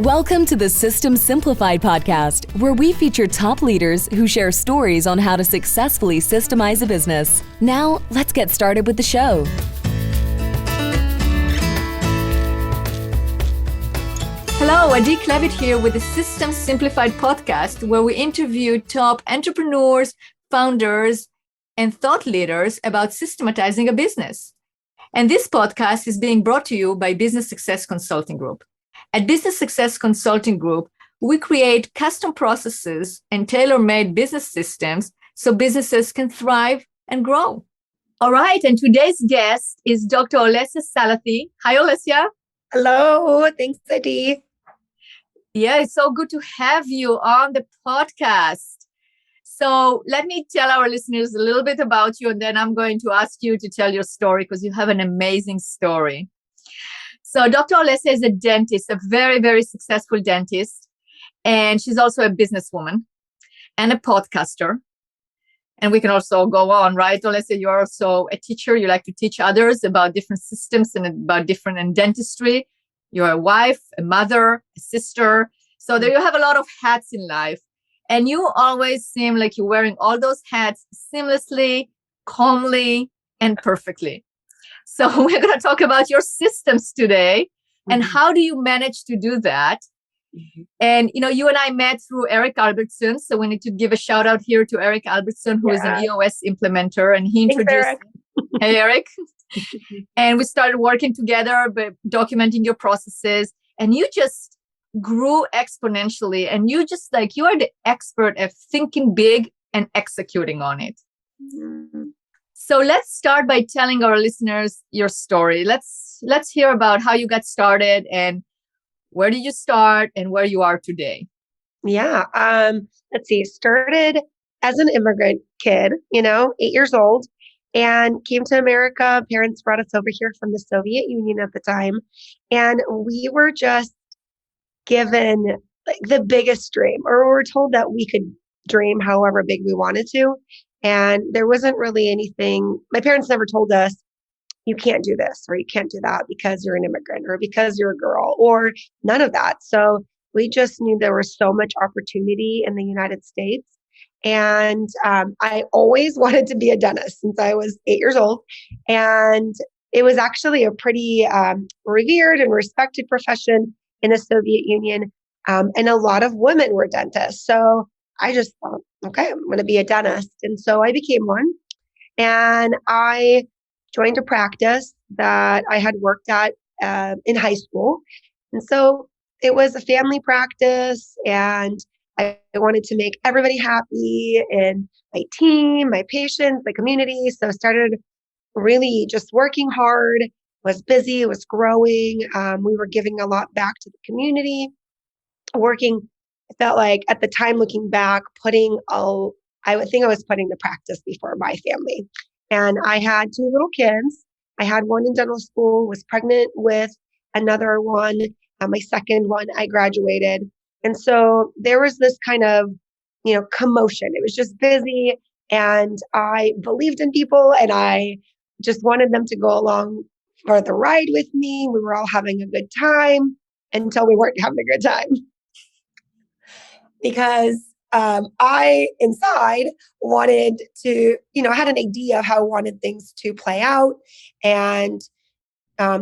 Welcome to the System Simplified podcast, where we feature top leaders who share stories on how to successfully systemize a business. Now, let's get started with the show. Hello, Adi Klevit here with the System Simplified podcast, where we interview top entrepreneurs, founders, and thought leaders about systematizing a business. And this podcast is being brought to you by Business Success Consulting Group. At Business Success Consulting Group, we create custom processes and tailor-made business systems so businesses can thrive and grow. All right, and today's guest is Dr. Olesya Salathe. Hi, Olesya. Hello, thanks, Adi. Yeah, it's so good to have you on the podcast. So let me tell our listeners a little bit about you, and then I'm going to ask you to tell your story because you have an amazing story. So Dr. Olesya is a dentist, a very, very successful dentist. And she's also a businesswoman and a podcaster. And we can also go on, right? Olesya, you're also a teacher. You like to teach others about different systems and about different in dentistry. You're a wife, a mother, a sister. So there you have a lot of hats in life. And you always seem like you're wearing all those hats seamlessly, calmly, and perfectly. So we're going to talk about your systems today and how do you manage to do that? And, you and I met through Eric Albertson. So we need to give a shout out here to Eric Albertson, who is an EOS implementer. And he introduced, hey, Eric. And we started working together, but documenting your processes. And you just grew exponentially. And you are the expert at thinking big and executing on it. So let's start by telling our listeners your story. Let's hear about how you got started and where did you start and where you are today. Yeah. Let's see. Started as an immigrant kid, 8 years old, and came to America. Parents brought us over here from the Soviet Union at the time. And we were just given the biggest dream, or we were told that we could dream however big we wanted to. And there wasn't really anything, my parents never told us, you can't do this or you can't do that because you're an immigrant or because you're a girl or none of that. So we just knew there was so much opportunity in the United States. And I always wanted to be a dentist since I was 8 years old. And it was actually a pretty revered and respected profession in the Soviet Union. And a lot of women were dentists. So I just thought, okay, I'm going to be a dentist. And so I became one. And I joined a practice that I had worked at in high school. And so it was a family practice. And I wanted to make everybody happy and my team, my patients, the community. So I started really just working hard, was busy, was growing. We were giving a lot back to the community, working. I felt like at the time, looking back, I would think I was putting the practice before my family. And I had 2 little kids. I had one in dental school, was pregnant with another one. My second one, I graduated. And so there was this kind of, commotion. It was just busy. And I believed in people and I just wanted them to go along for the ride with me. We were all having a good time until we weren't having a good time. Because I inside wanted to, I had an idea of how I wanted things to play out. And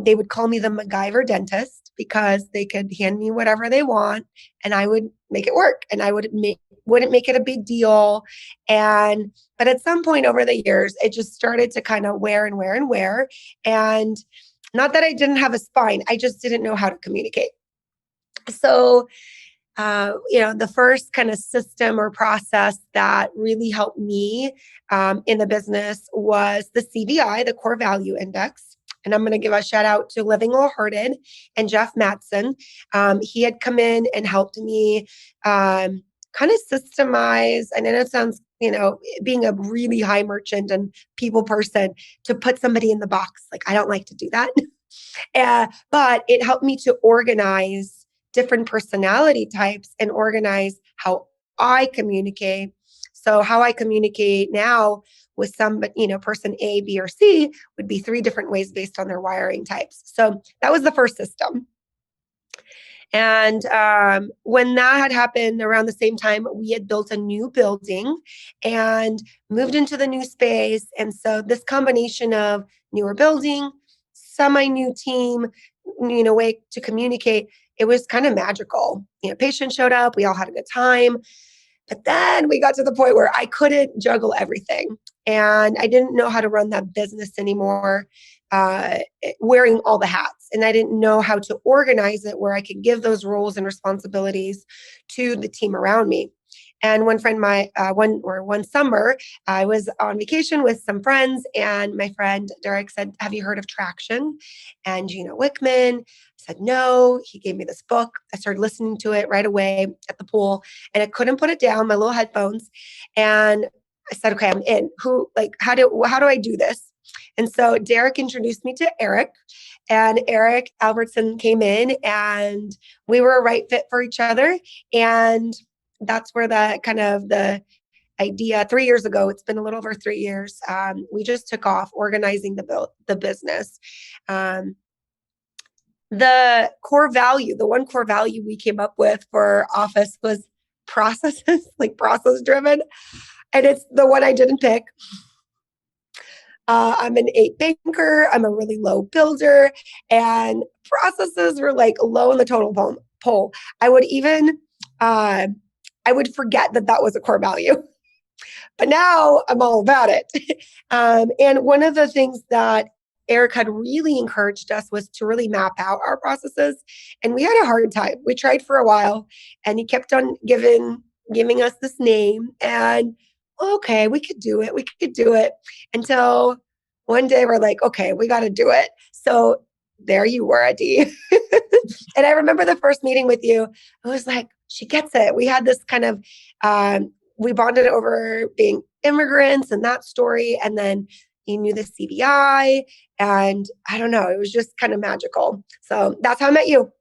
they would call me the MacGyver dentist because they could hand me whatever they want and I would make it work and I wouldn't make it a big deal. But at some point over the years, it just started to kind of wear and wear and wear. And not that I didn't have a spine, I just didn't know how to communicate. So the first kind of system or process that really helped me in the business was the CVI, the Core Value Index. And I'm going to give a shout out to Living Wholehearted and Jeff Matson. He had come in and helped me kind of systemize. And I know it sounds, being a really high merchant and people person, to put somebody in the box. Like, I don't like to do that. But it helped me to organize different personality types and organize how I communicate. So how I communicate now with some, person A, B, or C would be 3 different ways based on their wiring types. So that was the first system. And when that had happened around the same time, we had built a new building and moved into the new space. And so this combination of newer building, semi-new team, way to communicate, it was kind of magical. Patients showed up, we all had a good time. But then we got to the point where I couldn't juggle everything. And I didn't know how to run that business anymore, wearing all the hats. And I didn't know how to organize it where I could give those roles and responsibilities to the team around me. And one summer, I was on vacation with some friends, and my friend Derek said, "Have you heard of Traction and Gino Wickman?" I said, "No." He gave me this book. I started listening to it right away at the pool, and I couldn't put it down, my little headphones. And I said, "Okay, I'm in. How do I do this?" And so Derek introduced me to Eric, and Eric Albertson came in, and we were a right fit for each other. And that's where the idea 3 years ago, it's been a little over 3 years. We just took off organizing the business. The one core value we came up with for office was processes, like process driven. And it's the one I didn't pick. I'm an 8 banker. I'm a really low builder, and processes were like low in the total poll. I would even, I would forget that was a core value, but now I'm all about it. And one of the things that Eric had really encouraged us was to really map out our processes. And we had a hard time. We tried for a while, and he kept on giving us this name, and okay, we could do it until one day we're like, okay, we got to do it. So there you were, Adi. And I remember the first meeting with you, I was like, she gets it. We had this kind of, we bonded over being immigrants and that story. And then he knew the CBI, and I don't know, it was just kind of magical. So that's how I met you.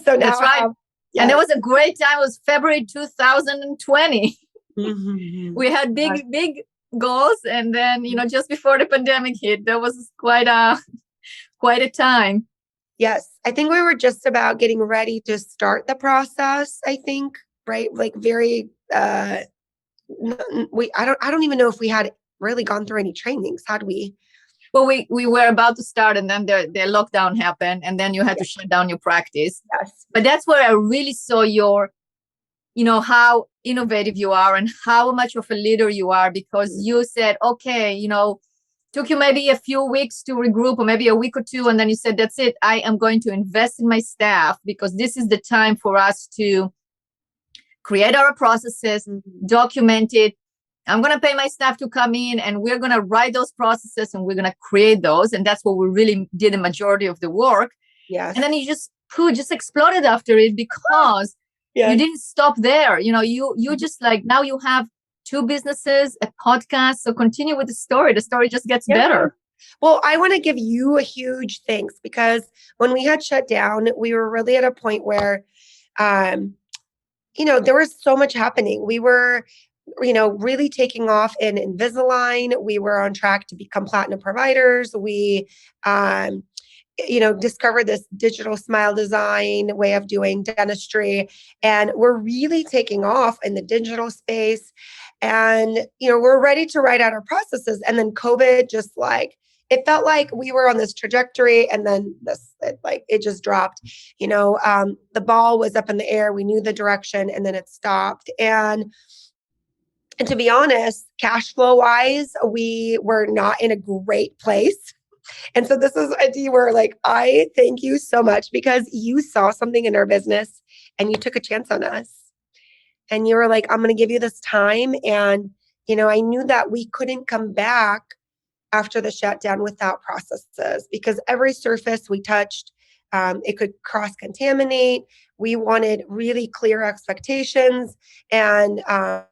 So now that's right. Yes. And it was a great time. It was February 2020. Mm-hmm. We had big goals. And then, just before the pandemic hit, that was quite a time. Yes. I think we were just about getting ready to start the process, I think, right? Like very, I don't even know if we had really gone through any trainings. Had we? Well, we were about to start, and then the lockdown happened, and then you had to shut down your practice. Yes. But that's where I really saw how innovative you are and how much of a leader you are, because you said, okay, took you maybe a few weeks to regroup, or maybe a week or two, and then you said, that's it. I am going to invest in my staff, because this is the time for us to create our processes, document it. I'm going to pay my staff to come in, and we're going to write those processes, and we're going to create those. And that's what we really did the majority of the work. Yes. And then you just exploded after it, because you didn't stop there. You just now you have 2 businesses, a podcast. So continue with the story. The story just gets better. Well, I want to give you a huge thanks, because when we had shut down, we were really at a point where, there was so much happening. We were, really taking off in Invisalign. We were on track to become platinum providers. We, discovered this digital smile design way of doing dentistry. And we're really taking off in the digital space. And, we're ready to write out our processes. And then COVID just it felt like we were on this trajectory, and then it just dropped. The ball was up in the air. We knew the direction, and then it stopped. And to be honest, cash flow wise, we were not in a great place. And so this is where I thank you so much, because you saw something in our business and you took a chance on us. And you were like, I'm going to give you this time. And, I knew that we couldn't come back after the shutdown without processes, because every surface we touched, it could cross-contaminate. We wanted really clear expectations. And I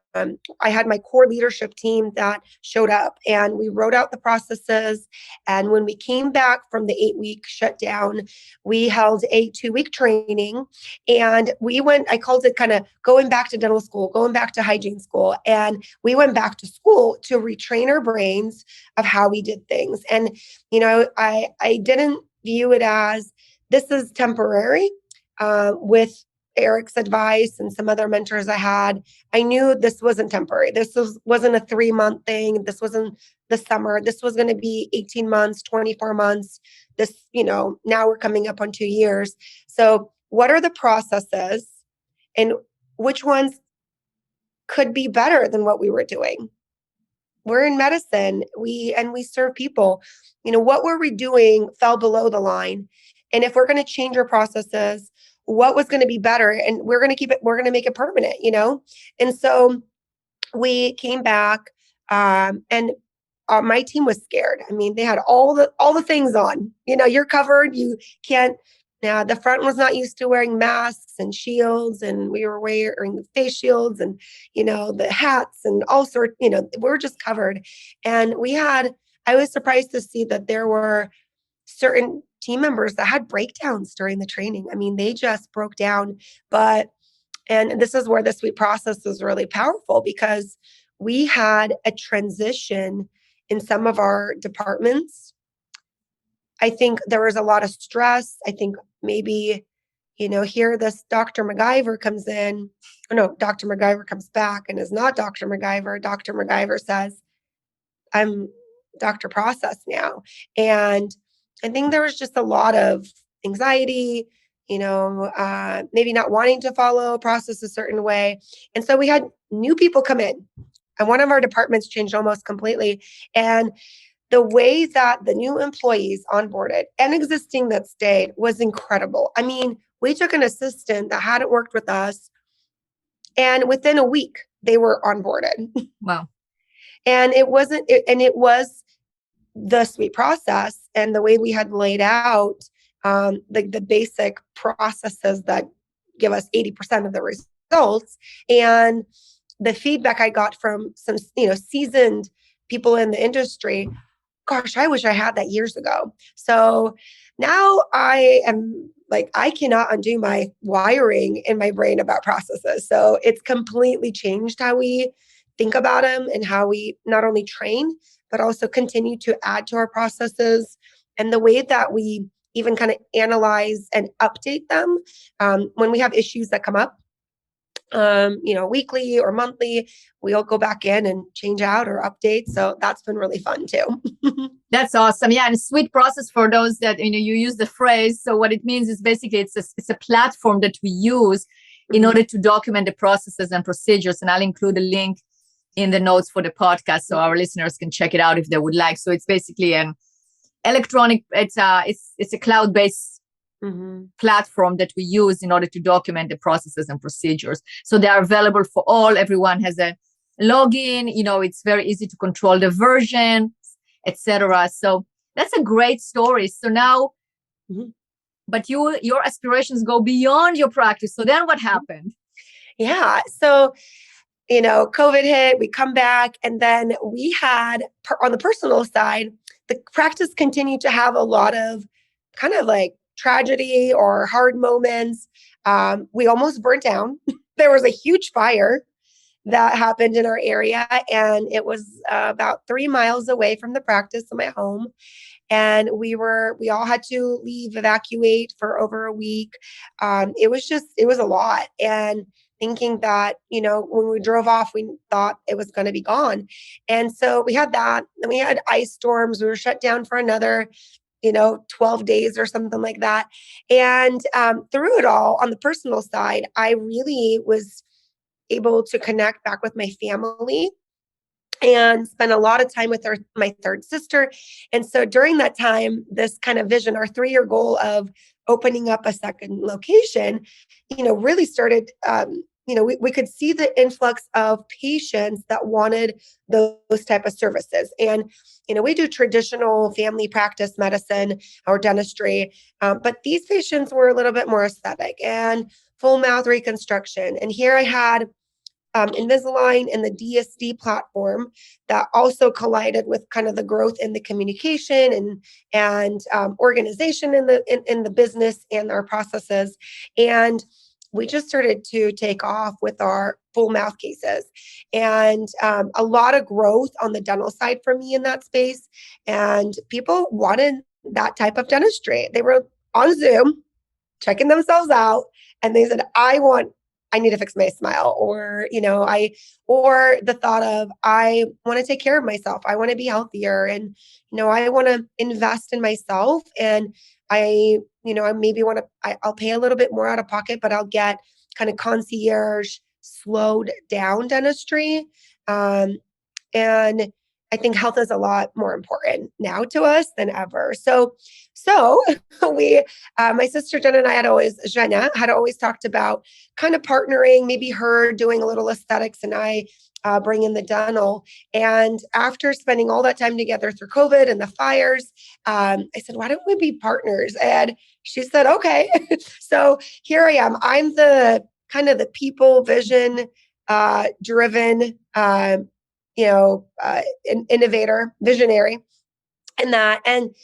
had my core leadership team that showed up, and we wrote out the processes. And when we came back from the 8-week shutdown, we held a 2-week training, and I called it kind of going back to dental school, going back to hygiene school. And we went back to school to retrain our brains of how we did things. And, I didn't view it as this is temporary. With Eric's advice and some other mentors I had, I knew this wasn't temporary. Wasn't a 3-month thing. This wasn't the summer. This was going to be 18 months, 24 months. This, now we're coming up on 2 years. So what are the processes and which ones could be better than what we were doing? We're in medicine. We serve people. What were we doing fell below the line. And if we're going to change our processes, what was going to be better? And we're going to keep it, we're going to make it permanent, And so we came back, and my team was scared. I mean, they had all the things on, you're covered. You can't, now the front was not used to wearing masks and shields, and we were wearing the face shields and, the hats and all sorts, we were just covered. And I was surprised to see that there were certain team members that had breakdowns during the training. I mean, they just broke down. And this is where the sweet process was really powerful, because we had a transition in some of our departments. I think there was a lot of stress. I think maybe, here this Dr. MacGyver comes in. No, Dr. MacGyver comes back and is not Dr. MacGyver. Dr. MacGyver says, I'm Dr. Process now. And I think there was just a lot of anxiety, maybe not wanting to follow a process a certain way. And so we had new people come in, and one of our departments changed almost completely. And the way that the new employees onboarded and existing that stayed was incredible. I mean, we took an assistant that hadn't worked with us, and within a week they were onboarded. Wow. And it was the sweet process and the way we had laid out the basic processes that give us 80% of the results. And the feedback I got from some, seasoned people in the industry, gosh, I wish I had that years ago. So now I am I cannot undo my wiring in my brain about processes. So it's completely changed how we think about them and how we not only train, but also continue to add to our processes, and the way that we even kind of analyze and update them when we have issues that come up, weekly or monthly, we'll go back in and change out or update. So that's been really fun too. That's awesome. Yeah. And sweet process, for those that, you use the phrase. So what it means is basically it's a platform that we use in order to document the processes and procedures. And I'll include a link in the notes for the podcast so our listeners can check it out if they would like. So it's basically an electronic, it's a cloud-based platform that we use in order to document the processes and procedures. So they are available for all. Everyone has a login. It's very easy to control the version, etc. So that's a great story. So now, but your aspirations go beyond your practice. So then what happened? Yeah. So, COVID hit, we come back, and then we had, on the personal side, the practice continued to have a lot of kind of tragedy or hard moments. We almost burnt down. There was a huge fire that happened in our area, and it was about 3 miles away from the practice of my home. And we all had to evacuate for over a week. It was a lot. And thinking that, when we drove off, we thought it was going to be gone. And so we had that. Then we had ice storms. We were shut down for another 12 days or something like that. And through it all, on the personal side, I really was able to connect back with my family and spend a lot of time with my third sister. And so during that time, this kind of vision, our 3-year goal of opening up a second location, really started, we could see the influx of patients that wanted those type of services. And, we do traditional family practice medicine or dentistry, but these patients were a little bit more aesthetic and full mouth reconstruction. And here I had Invisalign and the DSD platform that also collided with kind of the growth in the communication and organization in the business and our processes. And we just started to take off with our full mouth cases, and a lot of growth on the dental side for me in that space. And people wanted that type of dentistry. They were on Zoom. checking themselves out and they said, I need to fix my smile, or, or the thought of, I want to take care of myself. I want to be healthier, and, I want to invest in myself, and I maybe I'll pay a little bit more out of pocket, but I'll get kind of concierge, slowed down dentistry. And I think health is a lot more important now to us than ever. So we, my sister Jenna and Jenna had always talked about kind of partnering, maybe her doing a little aesthetics and I bring in the dental. And after spending all that time together through COVID and the fires, I said, why don't we be partners? And she said, okay. So here I am. I'm the kind of the people vision driven, innovator, visionary in that. And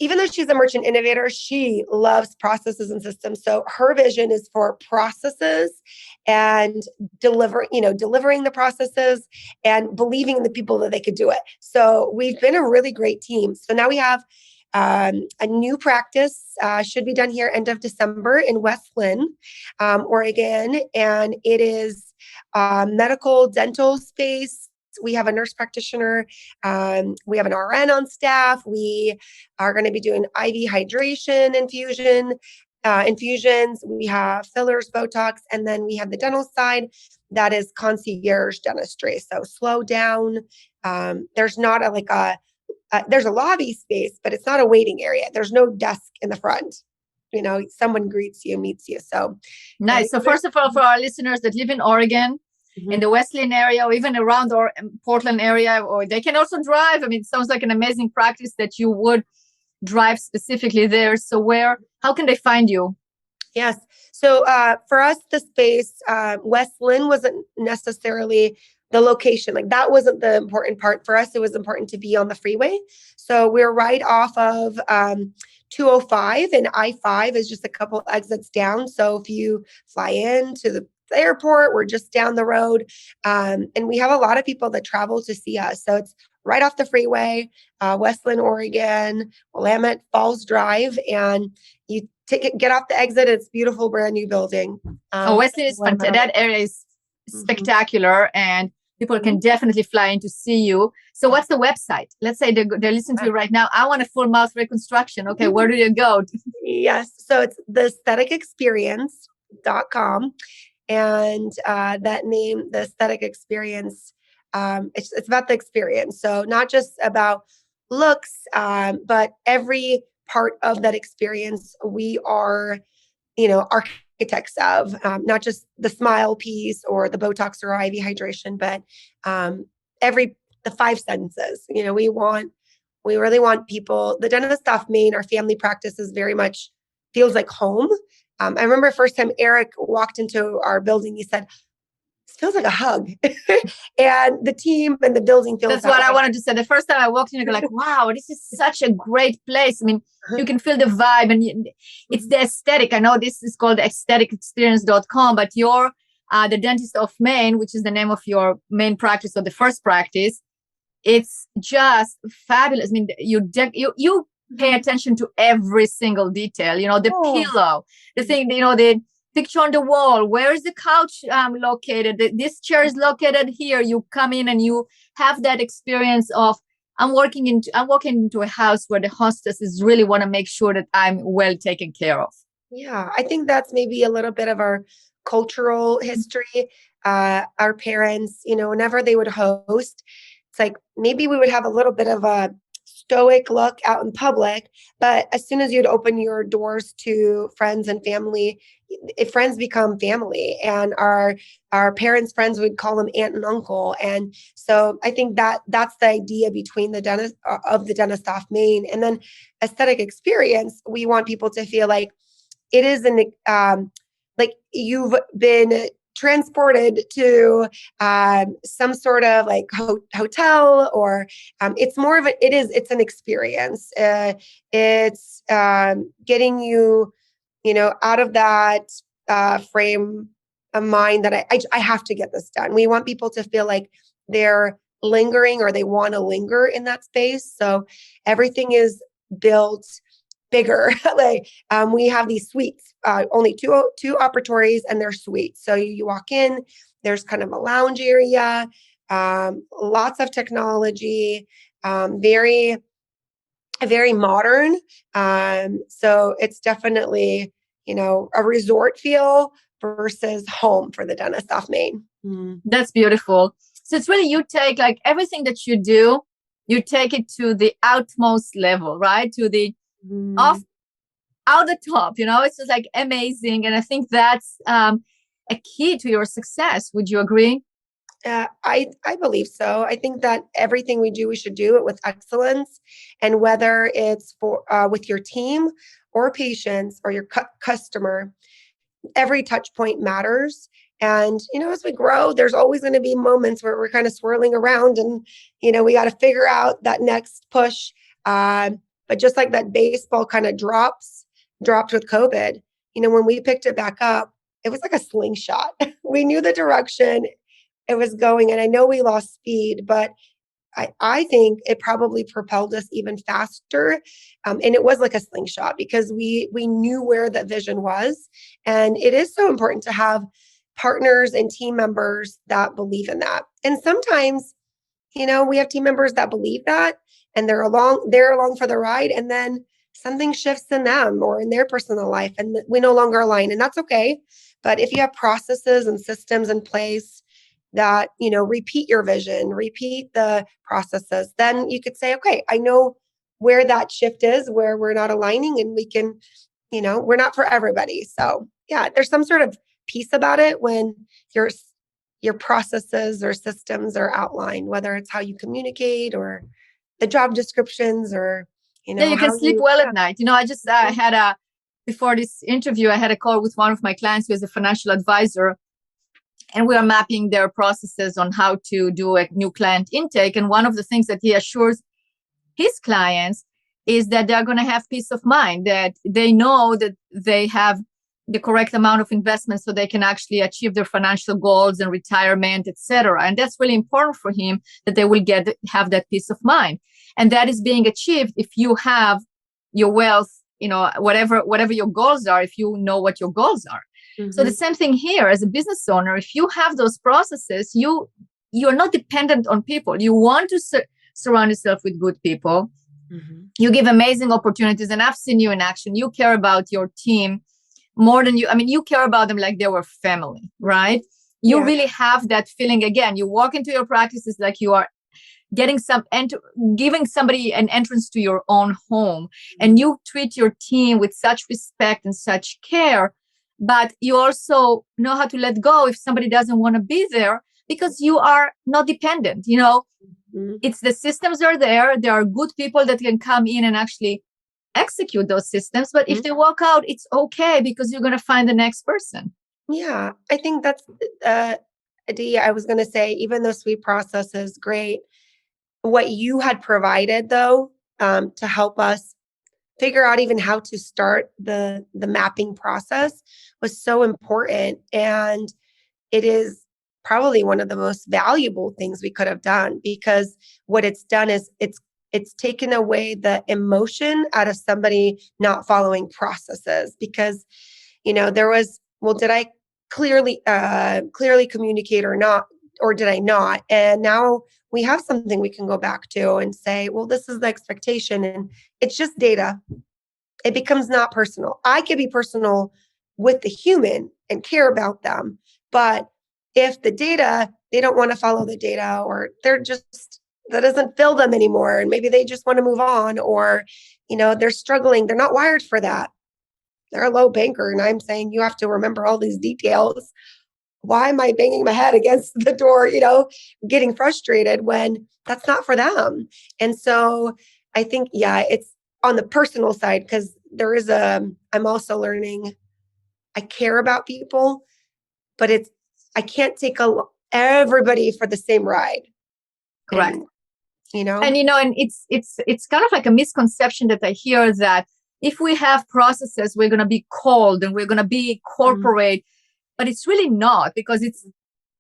even though she's a merchant innovator, she loves processes and systems. So her vision is for processes and delivering the processes and believing in the people that they could do it. So we've been a really great team. So now we have a new practice, should be done here end of December in West Lynn, Oregon. And it is medical dental space. We have a nurse practitioner. We have an RN on staff. We are going to be doing IV hydration infusions. We have fillers, Botox, and then we have the dental side that is concierge dentistry. So slow down. There's not there's a lobby space, but it's not a waiting area. There's no desk in the front. Someone greets you, meets you. So nice. So first of all, for our listeners that live in Oregon, in the West Lynn area, or even around or Portland area, or they can also drive. I mean, it sounds like an amazing practice that you would drive specifically there. So how can they find you? Yes. So for us, the space, West Lynn wasn't necessarily the location. Like that wasn't the important part for us. It was important to be on the freeway. So we're right off of 205, and I-5 is just a couple exits down. So if you fly into the airport, we're just down the road. And we have a lot of people that travel to see us. So it's right off the freeway, West Lynn, Oregon, Willamette Falls Drive. And you get off the exit. It's beautiful, brand new building. West Lynn is fantastic. That area is spectacular, and people can definitely fly in to see you. So what's the website? Let's say they're listening to you right now. I want a full mouth reconstruction. Okay, where do you go? Yes. So it's theaestheticexperience.com. And that name, the aesthetic experience, it's about the experience. So not just about looks, but every part of that experience we are, architects of, not just the smile piece or the Botox or IV hydration, but the five senses. We really want people. The dentist staff Maine, our family practice is very much feels like home. I remember first time Eric walked into our building, he said, "This feels like a hug." And the team and the building feels That's what I wanted to say. The first time I walked in, I go like, wow, this is such a great place. I mean, you can feel the vibe, and it's the aesthetic. I know this is called aestheticexperience.com, but you're the dentist of Maine, which is the name of your main practice or the first practice. It's just fabulous. I mean, you pay attention to every single detail, the pillow, the thing, the picture on the wall, where is the couch located, this chair is located here. You come in and you have that experience of I'm walking into a house where the hostesses really want to make sure that I'm well taken care of. Yeah, I think that's maybe a little bit of our cultural history. Our parents, whenever they would host, it's like maybe we would have a little bit of a stoic look out in public, but as soon as you'd open your doors to friends and family, if friends become family, and our parents' friends would call them aunt and uncle. And so I think that's the idea between the dentist of the dentist staff Maine, and then aesthetic experience. We want people to feel like it is like you've been transported to some sort of like hotel, or it's more of it's an experience. It's getting you, out of that frame of mind that I have to get this done. We want people to feel like they're lingering, or they want to linger in that space. So everything is built bigger. Like we have these suites, only two operatories, and they're suites. So you walk in, there's kind of a lounge area, lots of technology, very modern. So it's definitely, a resort feel versus home for the dentist off Main. That's beautiful. So it's really, you take like everything that you do, you take it to the utmost level, right? To the off out the top, it's just like amazing. And I think that's a key to your success. Would you agree? I believe so. I think that everything we do, we should do it with excellence. And whether it's for with your team or patients or your customer, every touch point matters. And, as we grow, there's always going to be moments where we're kind of swirling around and, we got to figure out that next push. But just like that baseball kind of dropped with COVID, when we picked it back up, it was like a slingshot. We knew the direction it was going. And I know we lost speed, but I think it probably propelled us even faster. And it was like a slingshot because we knew where that vision was. And it is so important to have partners and team members that believe in that. And sometimes, we have team members that believe that and they're along for the ride. And then something shifts in them or in their personal life and we no longer align. And that's okay. But if you have processes and systems in place that, repeat your vision, repeat the processes, then you could say, okay, I know where that shift is, where we're not aligning and we can, we're not for everybody. So yeah, there's some sort of peace about it when your processes or systems are outlined, whether it's how you communicate or the job descriptions or, yeah, you can sleep well at night. I had before this interview, I had a call with one of my clients who is a financial advisor. And we are mapping their processes on how to do a new client intake. And one of the things that he assures his clients is that they're going to have peace of mind, that they know that they have the correct amount of investment so they can actually achieve their financial goals and retirement, etc. And that's really important for him, that they will have that peace of mind. And that is being achieved if you have your wealth, whatever your goals are, if you know what your goals are. So the same thing here as a business owner, if you have those processes, you're not dependent on people. You want to surround yourself with good people. You give amazing opportunities. And I've seen you in action. You care about your team more than you care about them like they were family, right? You really have that feeling. Again, you walk into your practices like you are getting giving somebody an entrance to your own home. And you treat your team with such respect and such care. But you also know how to let go if somebody doesn't want to be there because you are not dependent. It's the systems are there. There are good people that can come in and actually execute those systems. But if they walk out, it's okay because you're going to find the next person. Yeah, I think that's Adi, I was going to say, even though sweet process is great, what you had provided though, to help us figure out even how to start the mapping process was so important. And it is probably one of the most valuable things we could have done because what it's done is it's taken away the emotion out of somebody not following processes because, there was, well, did I clearly communicate or not, or did I not? And now we have something we can go back to and say, well, this is the expectation and it's just data. It becomes not personal. I can be personal with the human and care about them. But if the data, they don't want to follow the data or that doesn't fill them anymore. And maybe they just want to move on or, they're struggling. They're not wired for that. They're a low banker. And I'm saying you have to remember all these details. Why am I banging my head against the door, getting frustrated when that's not for them? And so I think, it's on the personal side, because I'm also learning, I care about people, but I can't take everybody for the same ride. Correct. And, and it's kind of like a misconception that I hear that if we have processes, we're going to be cold and we're going to be corporate, but it's really not because it's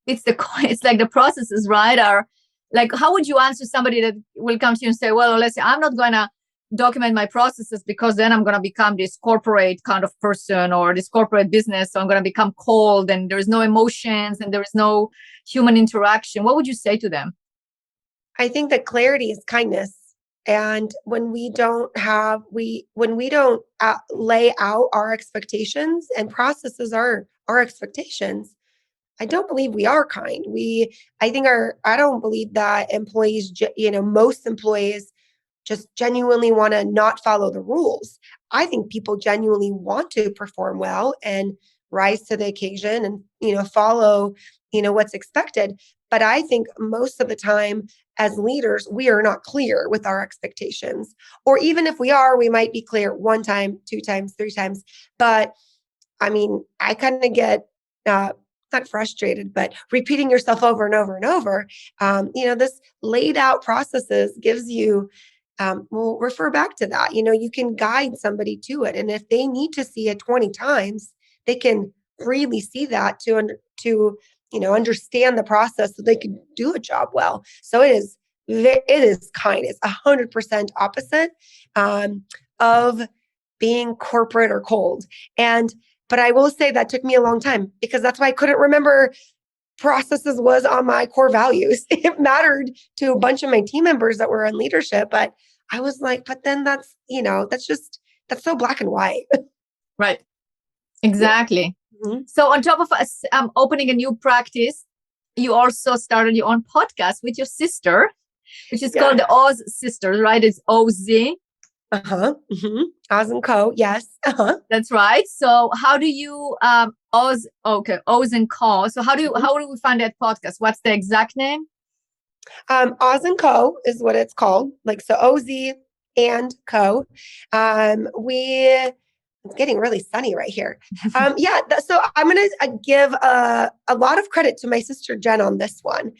like the processes, right? Are like, how would you answer somebody that will come to you and say, well, Olesya, I'm not going to document my processes because then I'm going to become this corporate kind of person or this corporate business. So I'm going to become cold and there is no emotions and there is no human interaction. What would you say to them? I think that clarity is kindness. And when we don't lay out our expectations and processes our expectations, I don't believe we are kind. I don't believe that employees, most employees just genuinely want to not follow the rules. I think people genuinely want to perform well and rise to the occasion and, follow, what's expected. But I think most of the time as leaders, we are not clear with our expectations. Or even if we are, we might be clear one time, two times, three times. But I mean, I kind of get, not frustrated, but repeating yourself over and over and over. This laid out processes gives you, we'll refer back to that. You can guide somebody to it. And if they need to see it 20 times, they can freely see that to understand the process so they can do a job well. So it is kind. It's 100% opposite of being corporate or cold. But I will say that took me a long time because that's why I couldn't remember processes was on my core values. It mattered to a bunch of my team members that were in leadership, but I was like, but then that's so black and white. Right. Exactly. Mm-hmm. So on top of us opening a new practice, you also started your own podcast with your sister, which is called the Oz Sisters, right? It's OZ. Mm-hmm. Oz and Co. Yes. That's right. So how do you Oz and Co. So how do we find that podcast? What's the exact name? Oz and Co. is what it's called. So OZ and Co. It's getting really sunny right here. So I'm going to give a lot of credit to my sister Jen on this one.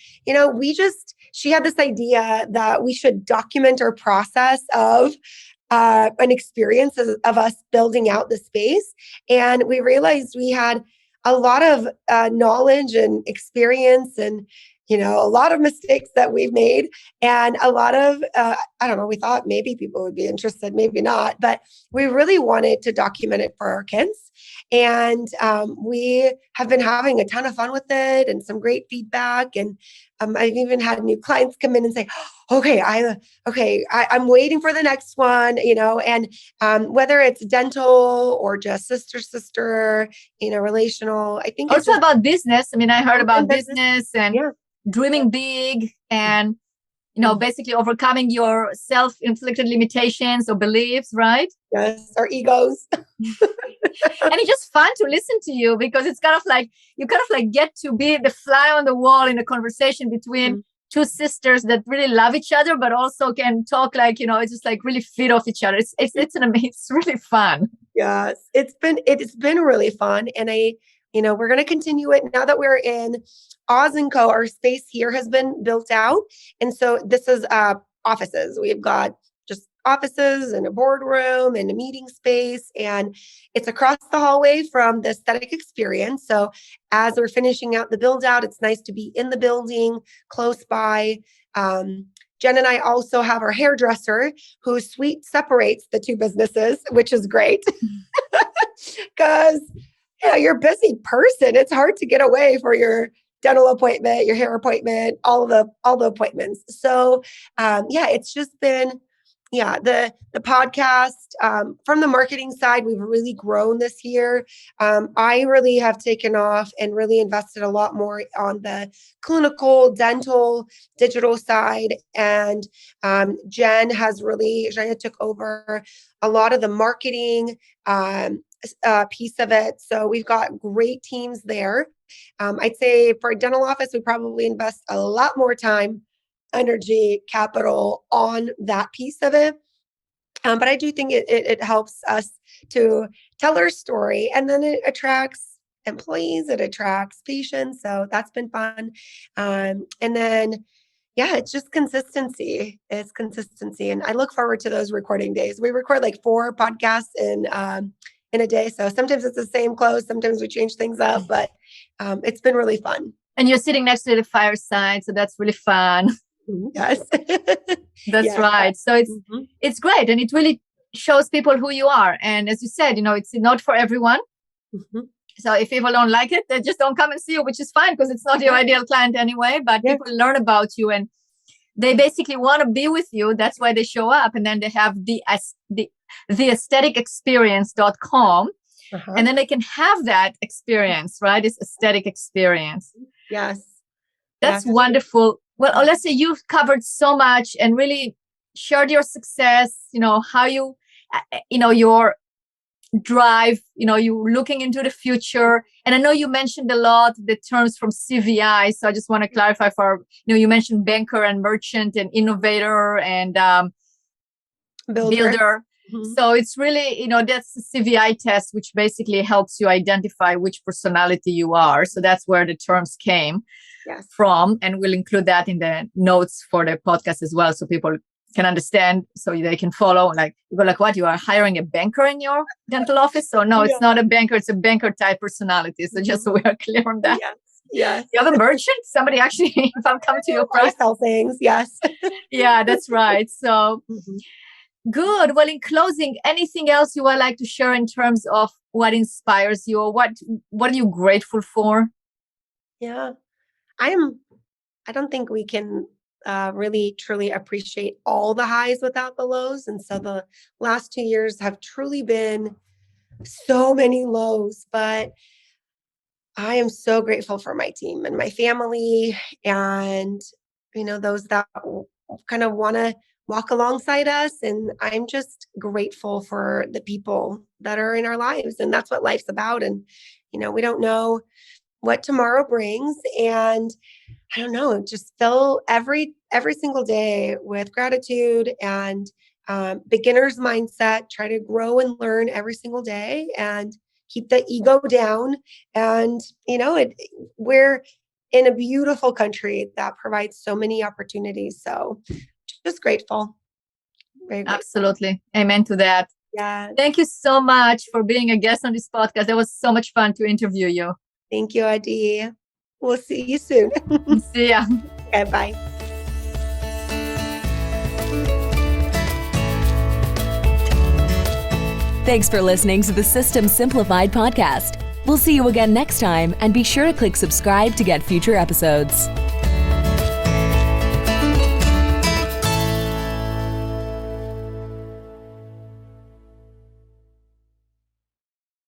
She had this idea that we should document our process of an experience of us building out the space. And we realized we had a lot of knowledge and experience and, a lot of mistakes that we've made and a lot of, we thought maybe people would be interested, maybe not, but we really wanted to document it for our kids. And we have been having a ton of fun with it and some great feedback. And I've even had new clients come in and say, I'm waiting for the next one, and whether it's dental or just sister, relational, I think also about business. I mean, I heard about business and dreaming big and, basically overcoming your self-inflicted limitations or beliefs, right? Yes, our egos. And it's just fun to listen to you because it's kind of like, you kind of like get to be the fly on the wall in a conversation between two sisters that really love each other, but also can talk like, it's just like really feed off each other. It's really fun. Yes, it's been really fun. And we're going to continue it now that we're in Oz & Co. Our space here has been built out. And so this is offices. We've got just offices and a boardroom and a meeting space. And it's across the hallway from the aesthetic experience. So as we're finishing out the build out, it's nice to be in the building close by. Jen and I also have our hairdresser whose suite separates the two businesses, which is great because you're a busy person. It's hard to get away for your dental appointment, your hair appointment, all the appointments. So, it's just been, the podcast, from the marketing side, we've really grown this year. I really have taken off and really invested a lot more on the clinical, dental, digital side. And Jen took over a lot of the marketing piece of it. So we've got great teams there. I'd say for a dental office, we probably invest a lot more time, energy, capital on that piece of it. But I do think it helps us to tell our story, and then it attracts employees, it attracts patients. So that's been fun. And then, it's just consistency. It's consistency. And I look forward to those recording days. We record like 4 podcasts in a day. So sometimes it's the same clothes. Sometimes we change things up, but it's been really fun. And you're sitting next to the fireside. So that's really fun. Yes. That's Yes. right. So it's great. And it really shows people who you are. And as you said, it's not for everyone. Mhm. So if people don't like it, they just don't come and see you, which is fine because it's not your ideal client anyway. But people learn about you and they basically want to be with you. That's why they show up. And then they have the aestheticexperience.com. And then they can have that experience, right? This aesthetic experience. Yes. That's wonderful. Well, Olesya, you've covered so much and really shared your success, how you, your drive, you looking into the future. And I know you mentioned a lot the terms from CVI. So I just want to clarify you mentioned banker and merchant and innovator and builder. Mm-hmm. So it's really, that's the CVI test, which basically helps you identify which personality you are. So that's where the terms came from. And we'll include that in the notes for the podcast as well. So people can understand, so they can follow. Like, you go like, what? You are hiring a banker in your dental office? So no, it's not a banker. It's a banker type personality. So just so we are clear on that. Yes. You have a merchant? Somebody actually, if I'm coming to your price. Sell things. Yes. Yeah, that's right. So good. Well, in closing, anything else you would like to share in terms of what inspires you or what are you grateful for? Yeah, I don't think we can really truly appreciate all the highs without the lows. And so the last 2 years have truly been so many lows, but I am so grateful for my team and my family and, those that kind of want to walk alongside us. And I'm just grateful for the people that are in our lives. And that's what life's about. And, we don't know what tomorrow brings. And I don't know, just fill every single day with gratitude and beginner's mindset, try to grow and learn every single day and keep the ego down. And, we're in a beautiful country that provides so many opportunities. So just grateful. Very grateful. Absolutely. Amen to that. Yeah. Thank you so much for being a guest on this podcast. It was so much fun to interview you. Thank you, Adi. We'll see you soon. See ya. Okay, bye. Thanks for listening to the System Simplified podcast. We'll see you again next time, and be sure to click subscribe to get future episodes.